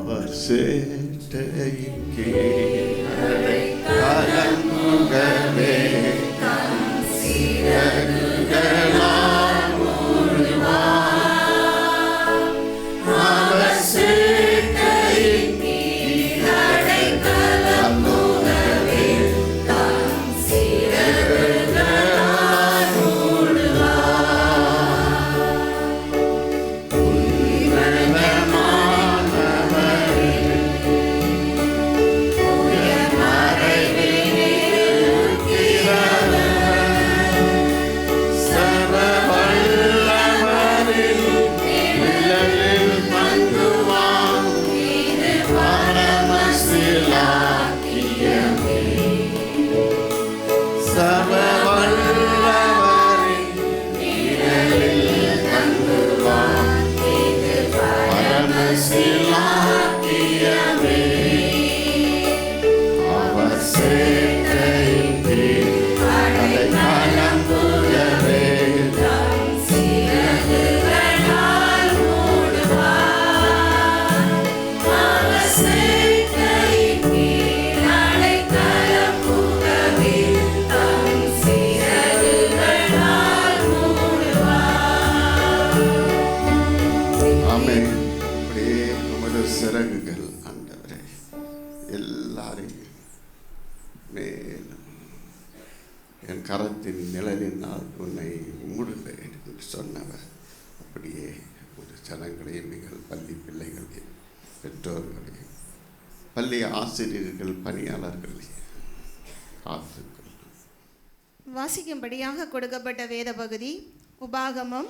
அவர் சேட்டையின் கீழே கலங்குகவே சிறகுகளால் மூடுவார். அவர் சேட்டையின் கீழே கலங்குகவே சிறகுகளால் மூடுவார். உன்னதமானவரே, உயர் மறைவில் இருக்கிறவர், சர்வ வல்லவரின் நிழலில் தங்குவான். இது பரமசிலாக்கியமே. சர்வ வல்லவரின் நிழலில் தங்குவான். இது பரமசிலாக்கியமே. அவர் சேட்டையின் கீழ் அடைக்கலம் புகவே சிறகுகளால் மூடுவார். அவர் சேட்டையின் கீழ் அடைக்கலம் புகவே சிறகுகளால் மூடுவார். ஆமென். அப்படியே உமது சிறகுகள் ஆண்டவரே எல்லாரையும் மேலும் என் கரத்தின் நிழலினால் உன்னை மூடுவேன் என்று சொன்னவர் அப்படியே ஒரு ஜனங்களையும் நீங்கள் பள்ளி பிள்ளைகளையும் பெற்றோர்களையும் பள்ளி ஆசிரியர்கள் பணியாளர்களையும் காத்துக்கொள்ளும். வாசிக்கும்படியாக கொடுக்கப்பட்ட வேத பகுதி உபாகமம்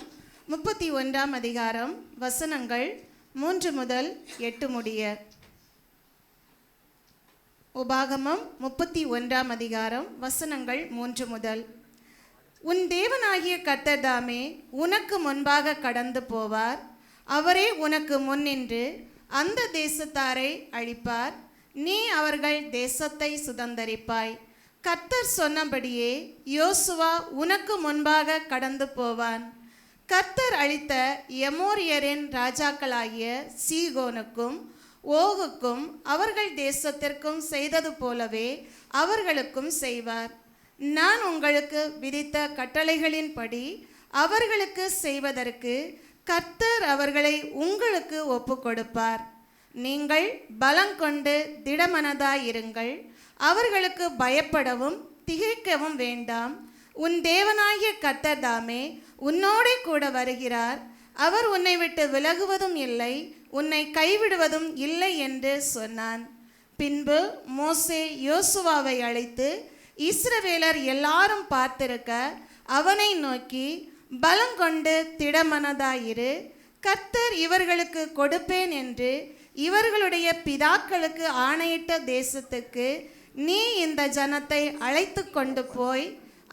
31 அதிகாரம் வசனங்கள் 3 முதல் 8 முடிய. உபாகமம் 31 அதிகாரம் வசனங்கள் 3 முதல். உன் தேவனாகிய கர்த்தர் தாமே உனக்கு முன்பாக கடந்து போவார். அவரே உனக்கு முன்னின்று அந்த தேசத்தாரை அழிப்பார். நீ அவர்கள் தேசத்தை சுதந்தரிப்பாய். கர்த்தர் சொன்னபடியே யோசுவா உனக்கு முன்பாக கடந்து போவான். கர்த்தர் அழித்த எமோரியரின் ராஜாக்களாகிய சீகோனுக்கும் ஓகுக்கும் அவர்கள் தேசத்திற்கும் செய்தது போலவே அவர்களுக்கும் செய்வார். நான் உங்களுக்கு விதித்த கட்டளைகளின்படி அவர்களுக்கு செய்வதற்கு கர்த்தர் அவர்களை உங்களுக்கு ஒப்பு கொடுப்பார். நீங்கள் பலங்கொண்டு திடமனதாயிருங்கள். அவர்களுக்கு பயப்படவும் திகைக்கவும் வேண்டாம். உன் தேவனாகிய கர்த்தர் தாமே உன்னோடே கூட வருகிறார். அவர் உன்னை விட்டு விலகுவதும் இல்லை, உன்னை கைவிடுவதும் இல்லை என்று சொன்னான். பின்பு மோசே யோசுவாவை அழைத்து இஸ்ரவேலர் எல்லாரும் பார்த்திருக்க அவனை நோக்கி, பலங்கொண்டு திடமனதாயிரு. கர்த்தர் இவர்களுக்கு கொடுப்பேன் என்று இவர்களுடைய பிதாக்களுக்கு ஆணையிட்ட தேசத்துக்கு நீ இந்த ஜனத்தை அழைத்து கொண்டு போய்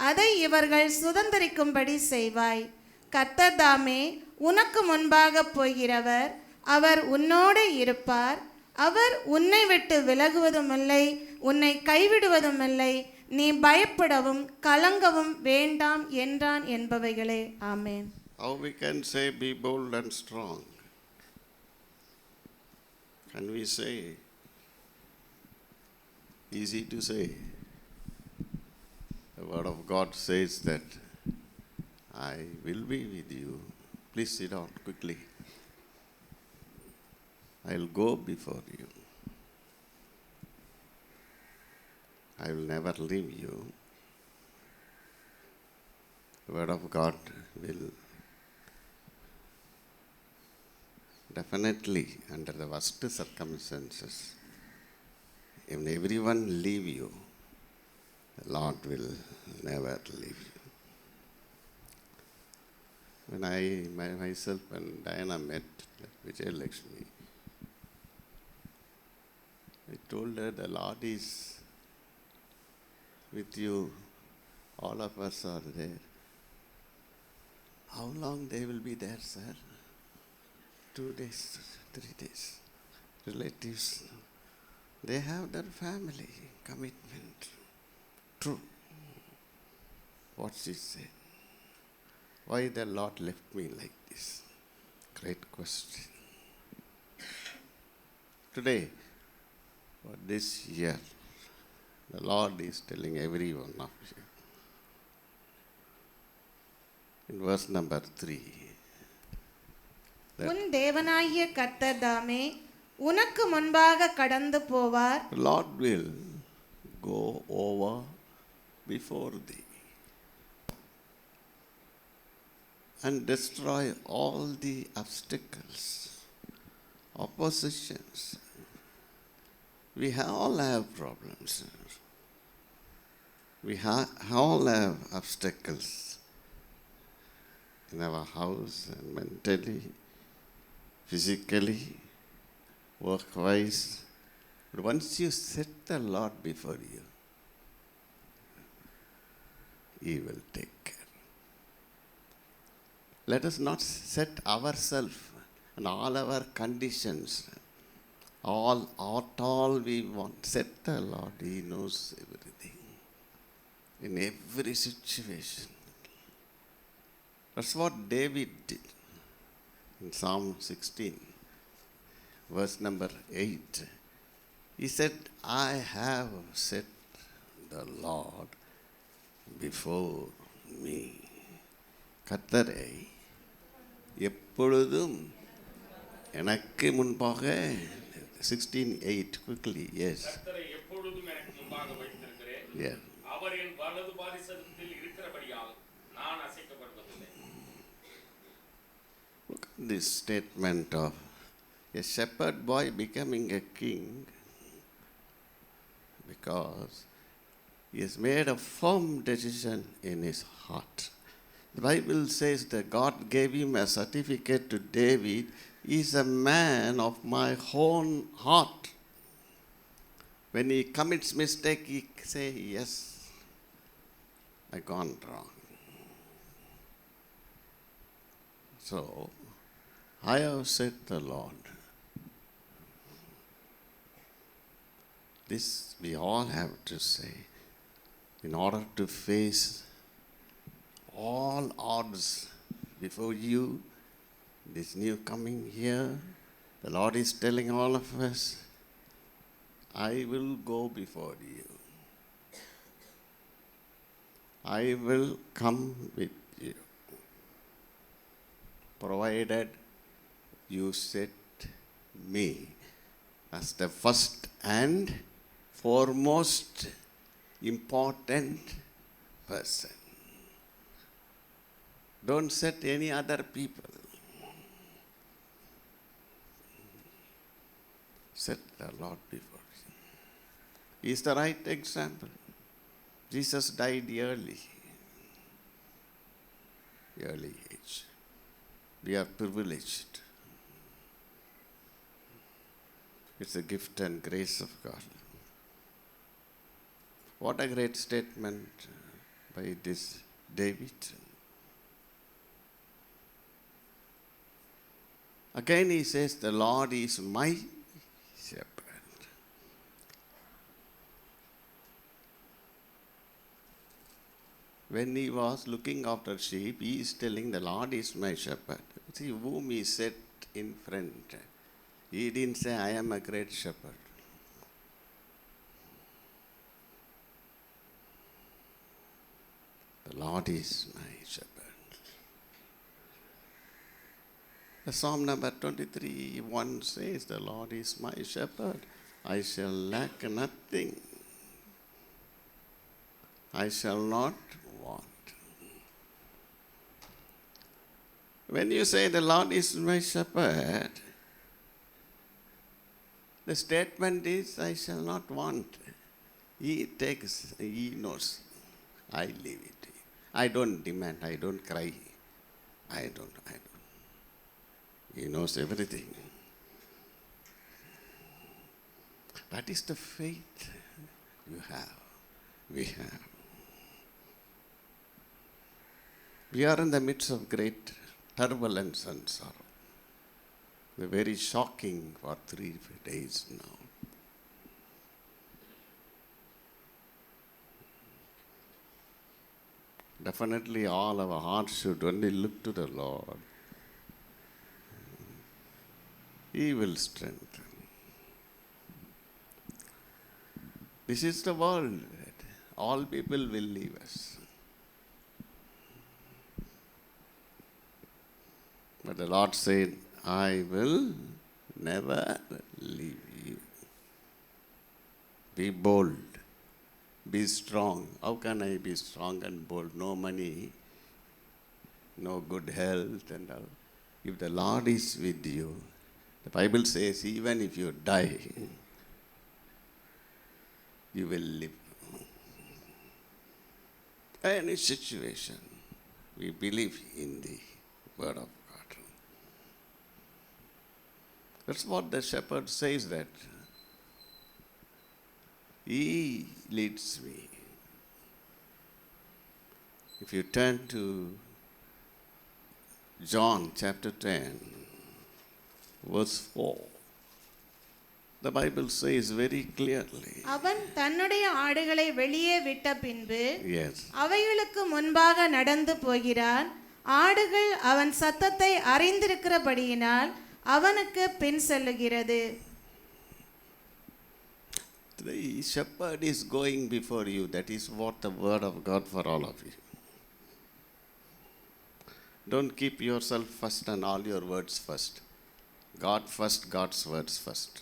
அதை இவர்கள் சுதந்தரிக்கும்படி செய்வாய். கர்த்தர் தாமே உனக்கு முன்பாக போகிறவர். அவர் உன்னோடு இருப்பார். அவர் உன்னை விட்டு விலகுவதுமில்லை, உன்னை கைவிடுவதுமில்லை. நீ பயப்படவும் கலங்கவும் வேண்டாம் என்றான் என்பவைகளே. ஆமென். How we can say be bold and strong? Can we say? Easy to say. The word of God says that I will be with you. Please sit down quickly. I will go before you. I will never leave you. The word of God will definitely, under the worst circumstances, if everyone leave you, the Lord will never leave you. When myself and Diana met Vijay Lakshmi, I told her the Lord is with you. All of us are there. How long they will be there, sir? 2 days, 3 days. Relatives, they have their family commitment. True. What she said. Why the Lord left me like this? Great question. Today, for this year, the Lord is telling every one of you. In verse number 3. உன் தேவனாகிய கர்த்தர் தாமே உனக்கு முன்பாக கடந்து போவார். The Lord will go over before thee and destroy all the obstacles, oppositions. We all have problems. We all have obstacles in our house and mentally, physically, work-wise. But once you set the Lord before you, He will take care. Let us not set ourselves and all our conditions, all we want. Set the Lord. He knows everything. In every situation. That's what David did. In Psalm 16, verse number 8. He said, I have set the Lord before me. கர்த்தரை எப்பொழுதும் எனக்கு முன்பாக 16:8 quickly. Yes. கர்த்தரை எப்பொழுதும் எனக்கு முன்பாக வைத்திருக்கிறேன். Yeah. அவர் என் வலது பாரிசத்தில் இருக்கிறபடியால் நான் அசைக்கப்படுவதில்லை. Look at this statement of a shepherd boy becoming a king because he has made a firm decision in his heart. The Bible says that God gave him a certificate to David. He is a man of my own heart. When he commits mistake, he say, yes, I gone wrong. So, I have said the Lord. This we all have to say in order to face all odds before you, this new coming year. The Lord is telling all of us, I will go before you. I will come with you, provided you set me as the first and foremost important person. Don't set any other people. Set the Lord before you. He is the right example. Jesus died early age. We are privileged. It's a gift and grace of God. What a great statement by this David. Again he says, the Lord is my shepherd. When he was looking after sheep, he is telling the Lord is my shepherd. See whom he set in front. He didn't say, I am a great shepherd. The Lord is my shepherd. Psalm number 23:1 says, the Lord is my shepherd. I shall lack nothing. I shall not want. When you say the Lord is my shepherd, the statement is, I shall not want. He takes, he knows. I leave it. I don't demand, I don't cry. I don't. He knows everything. That is the faith you have. We have. We are in the midst of great turbulence and sorrow. They're very shocking for 3 days now. Definitely all our hearts should only look to the Lord. He will strengthen. This is the world. All people will leave us. But the Lord said, I will never leave you. Be bold. Be strong. How can I be strong and bold? No money, no good health and all. If the Lord is with you, the Bible says, even if you die, you will live. Any situation, we believe in the Word of God. That's what the shepherd says, that He leads me. If you turn to John chapter 10, verse 4, the Bible says very clearly. அவன் தன்னுடைய ஆடுகளை வெளியே விட்ட பின்பு Yes. அவைகளுக்கு முன்பாக நடந்து போகிறான். ஆடுகள் அவன் சத்தத்தை அறிந்திருக்கிறபடியினால் அவனுக்கு பின் செல்லுகிறது. The shepherd is going before you. That is what the word of God for all of you. Don't keep yourself first and all your words first. God first, God's words first.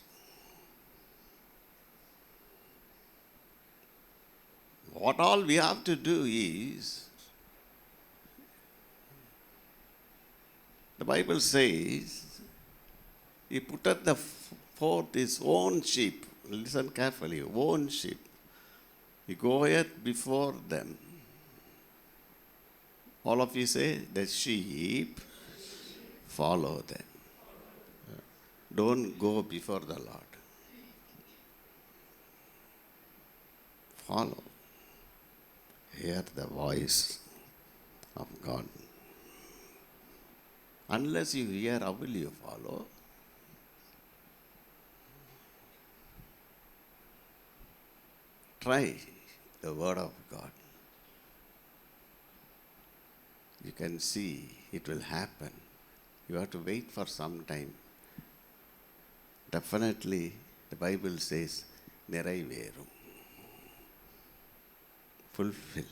What all we have to do is, the Bible says, He putteth forth His own sheep. Listen carefully, own sheep. He goeth before them. All of you say, the sheep follow them. Don't go before the Lord. Follow. Hear the voice of God. Unless you hear, how will you follow? Try the word of God. You can see it will happen. You have to wait for some time. Definitely, the Bible says, Neraiverum. Fulfill.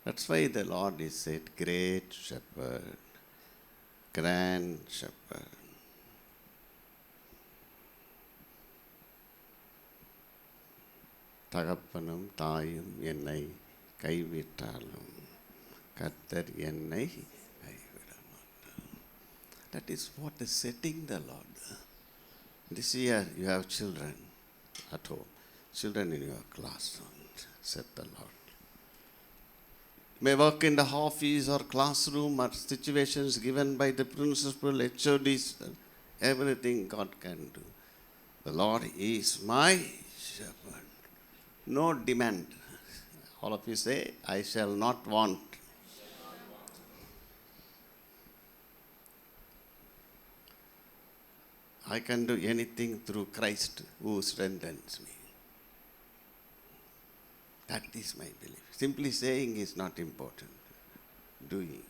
That's why the Lord is said, great shepherd, grand shepherd. தகப்பனும் தாயும் என்னை கைவிட்டாலும் கர்த்தர் என்னை கைவிட மாட்டார். That is what is setting the Lord. This year you have children at home, children in your classroom. Set the Lord. May work in the office or classroom or situations given by the principal, HODs, everything God can do. The Lord is my shepherd. No demand. All of you say, I shall not want. I can do anything through Christ who strengthens me. That is my belief. Simply saying is not important. Doing.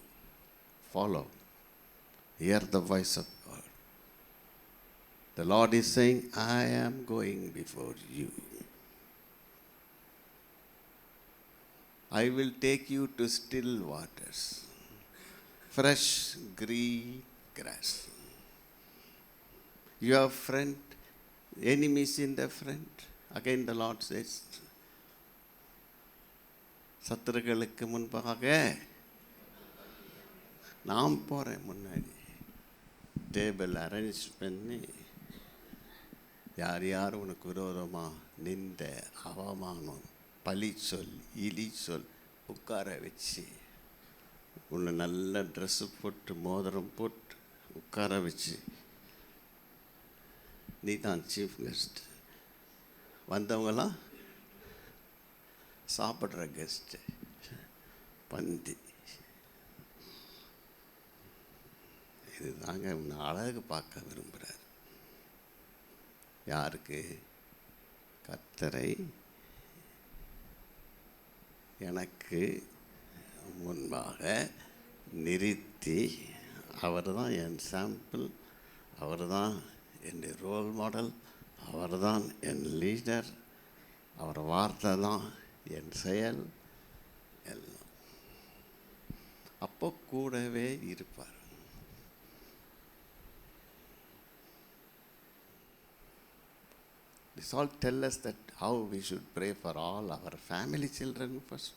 Follow. Hear the voice of God. The Lord is saying, I am going before you. I will take you to still waters, fresh green grass. You have friend, enemies in the front. Again the Lord says, சத்துருக்களுக்கு முன்பாக நான் போகிறேன் முன்னாடி. Table arrange பண்ணி யார் யார் உனக்கு விரோதமாக நின்ற அவமானம், பழி சொல், இழி சொல் உட்கார வச்சு, உன்னை நல்ல ட்ரெஸ்ஸு போட்டு மோதிரம் போட்டு உட்கார வச்சு, நீ தான் சீஃப் கெஸ்ட். வந்தவங்களாம் சாப்பிட்ற கெஸ்ட்டு, பந்தி. இது தாங்க உன்னை அழகு பார்க்க விரும்புகிறார். யாருக்கு? கர்த்தரை எனக்கு முன்பாக நிறுத்தி, அவர் தான் என் சாம்பிள், அவர் தான் என்னுடைய ரோல் மாடல், அவர்தான் என் லீடர், அவர் வார்த்தை தான் என் செயல் எல்லாம். அப்போ கூடவே இருப்பார். This all tell us that how we should pray for all our family children first,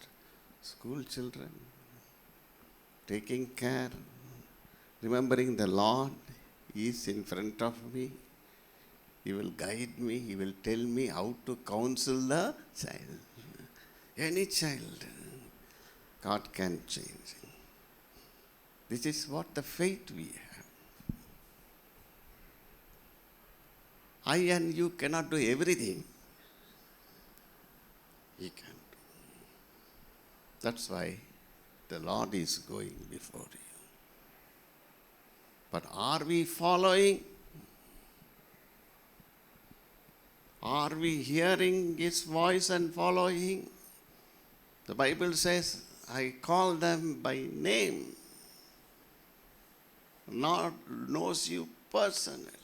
school children, taking care, remembering the Lord is in front of me. He will guide me, He will tell me how to counsel the child. Any child, God can change. This is what the faith we have. I and you cannot do everything. He can do. That's why the Lord is going before you. But are we following? Are we hearing His voice and following? The Bible says, I call them by name. Lord knows you personally.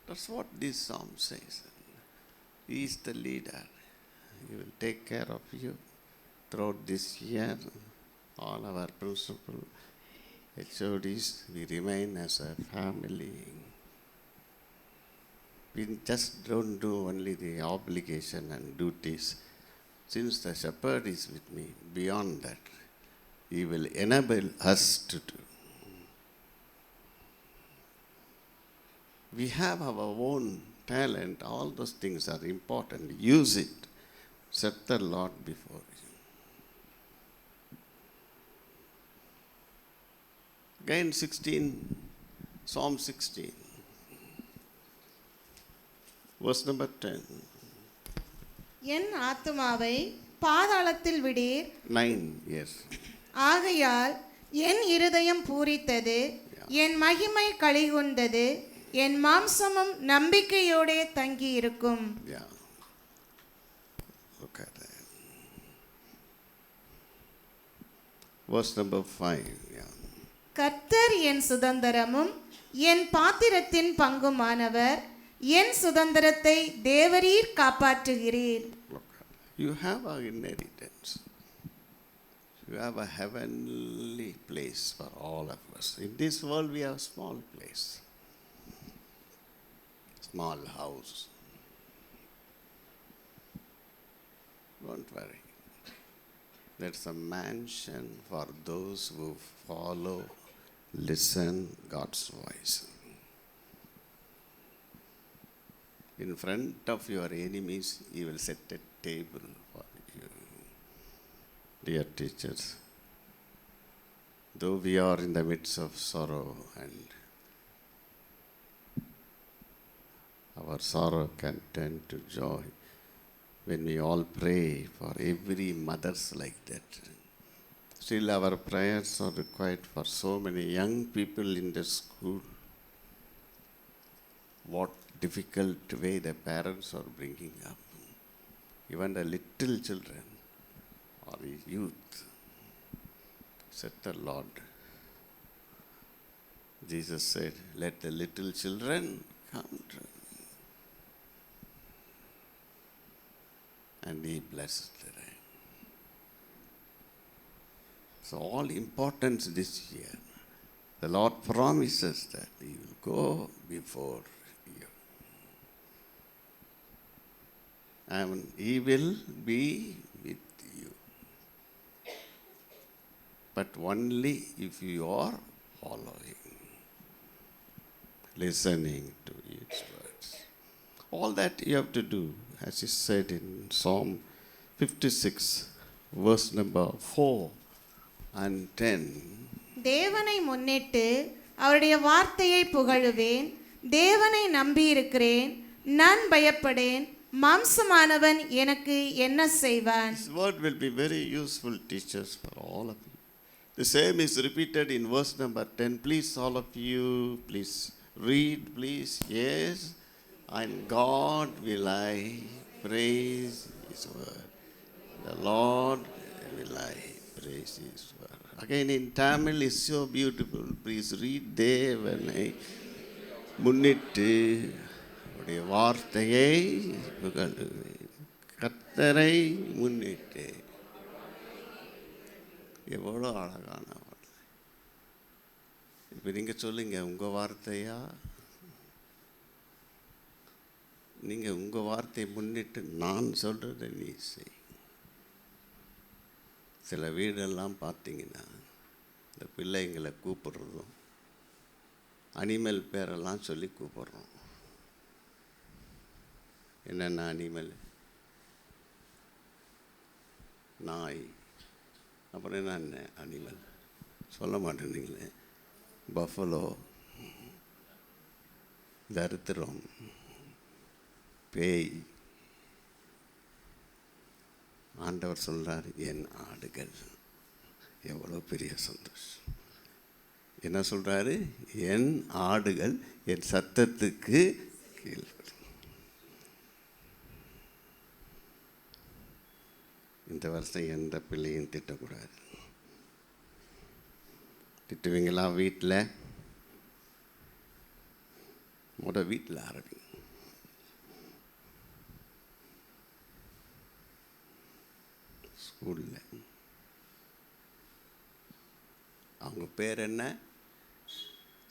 That's what this psalm says. He is the leader. He will take care of you throughout this year. All our principal HODs, we remain as a family. We just don't do only the obligation and duties. Since the shepherd is with me, beyond that, He will enable us to do. We have our own talent. All those things are important. Use it. Set the Lord before you. Again 16, Psalm 16, verse number 10. என் ஆத்துமாவை பாதாளத்தில் விடீர். 9, yes. ஆகையால் என் இருதயம் பூரித்தது, என் மகிமை களிகூர்ந்தது, என் மாம்சமும் நம்பிக்கையோடே தங்கி இருக்கும். Yeah. Look at that. Verse number 5. Yeah. கர்த்தர் என் சுதந்திரமும் என் பாத்திரத்தின் பங்குமானவர், என் சுதந்திரத்தை தேவரீர் காப்பாற்றுகிறீர். Look at that. You have an inheritance. You have a heavenly place for all of us. In this world we have a small place. Small house. Don't worry. There's a mansion for those who follow, listen God's voice. In front of your enemies, He will set a table for you. Dear teachers, though we are in the midst of sorrow and our sorrow can turn to joy when we all pray for every mothers like that. Still our prayers are required for so many young people in the school. What difficult way the parents are bringing up. Even the little children or the youth. Said the Lord. Jesus said, let the little children come to me. And He blessed them. So all importance this year, the Lord promises that He will go before you. And He will be with you. But only if you are following, listening to its words. All that you have to do, as is said in Psalm 56, verse number 4 and 10. தேவனை முன்னிட்டு அவருடைய வார்த்தையை புகழுவேன், தேவனை நம்பியிருக்கிறேன், நான் பயப்படேன், மாம்சமானவன் எனக்கு என்ன செய்வான். This word will be very useful, teachers, for all of you. The same is repeated in verse number 10. Please, all of you, please read, please. Yes, and God will I praise His word. The Lord will I praise His word. Again in Tamil is so beautiful. Please read தேவனை முன்னிட்டு உடைய வார்த்தையை புகழுவேன். கர்த்தரை முன்னிட்டு. எவ்வளோ அழகான வார்த்தை. இப்போ நீங்கள் சொல்லுங்க, உங்கள் வார்த்தையா? நீங்கள் உங்கள் வார்த்தையை முன்னிட்டு நான் சொல்கிறத நீ செய். சில வீடெல்லாம் பார்த்தீங்கன்னா இந்த பிள்ளைங்களை கூப்பிடுறதும் அனிமல் பேரெல்லாம் சொல்லி கூப்பிடுறோம். என்னென்ன அனிமல்? நாய். அப்புறம் என்ன அனிமல் சொல்ல மாட்டேன்னீங்களே? பஃபலோ, தரித்திரம், பேய். ஆண்டவர் சொல்கிறார், என் ஆடுகள். எவ்வளோ பெரிய சந்தோஷம். என்ன சொல்கிறாரு? என் ஆடுகள் என் சத்தத்துக்கு கீழ்ப்படும். இந்த வருஷம் எந்த பிள்ளையும் திட்டக்கூடாது. திட்டுவீங்களா? வீட்டில் வீட்டில் ஆரம்பிங்க. ஸ்கூலில் அவங்க பேர் என்ன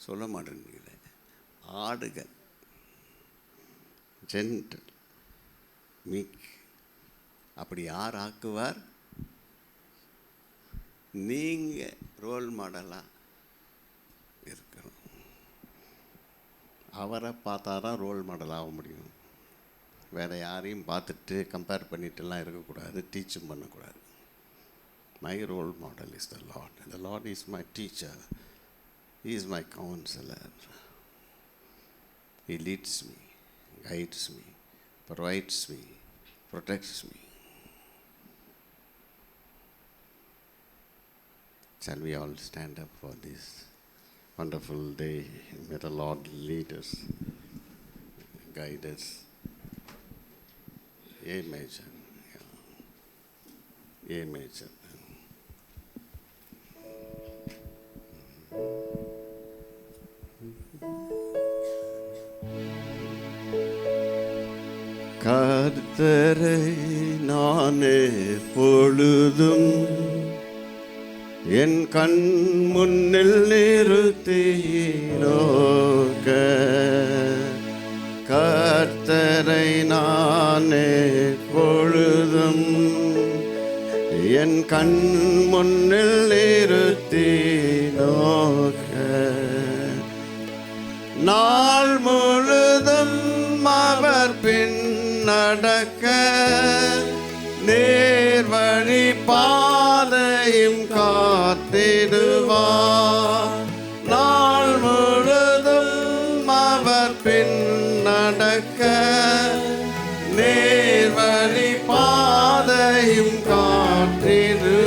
சொல்ல மாட்டேங்கிறீங்களே? ஆடுகள். ஜென்டல், மீக். அப்படி யார் ஆக்குவார்? நீங்கள் ரோல் மாடலாக இருக்கணும். அவரை பார்த்தா தான் ரோல் மாடல் ஆக முடியும். வேறு யாரையும் பார்த்துட்டு கம்பேர் பண்ணிட்டுலாம் இருக்கக்கூடாது. டீச்சும் பண்ணக்கூடாது. My role model is the lord. The lord is my teacher. He is my counselor. He leads me, guides me, provides me, protects me. Shall we all stand up for this wonderful day? May the Lord lead us, guide us. A major. A major. கர்த்தரை நானே பொழுதும் என் கண் முன்னில் நிறுத்தி நோக்க. கர்த்தரை நானே பொழுதும் என் கண் முன்னில் நிறுத்தி நோக்க. நாள் முழுதும் அவர் பின் நடக்க நேர்வழி பாதையும் காத்திடுவார். நாள் முழுதும் அவர் பின் நடக்க நேர்வழி பாதையும் காத்திடுவார்.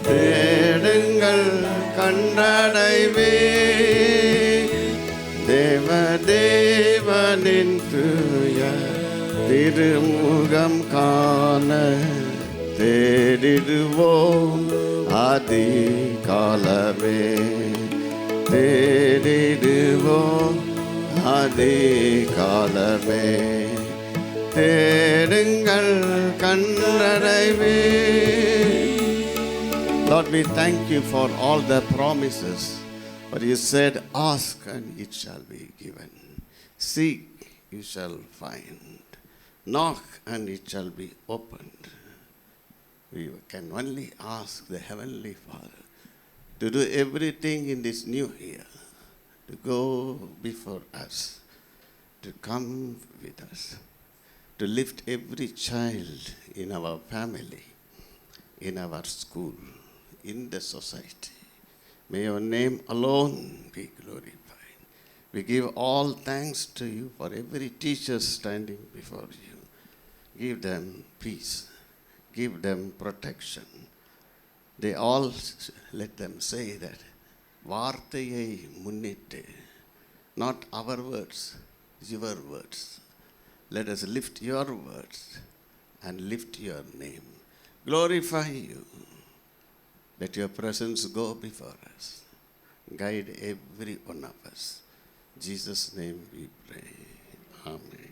தேடுங்கள் கண்டடைவே தேவனின் தூய திருமுகம் காண. தேடிடுவோம் அதிகாலமே. தேடிடுவோம் அதிகாலமே. தேடுங்கள் கண்டடைவே. Lord, we thank you for all the promises. But you said, ask and it shall be given. Seek, you shall find. Knock and it shall be opened. We can only ask the Heavenly Father to do everything in this new year, to go before us, to come with us, to lift every child in our family, in our school, in the society. May your name alone be glorified. We give all thanks to you for every teacher standing before you. Give them peace. Give them protection. They all, let them say that, வார்த்தையை முன்னிட்டு, not our words, your words. Let us lift your words and lift your name. Glorify you. Let your presence go before us. Guide every one of us. In Jesus' name we pray. Amen.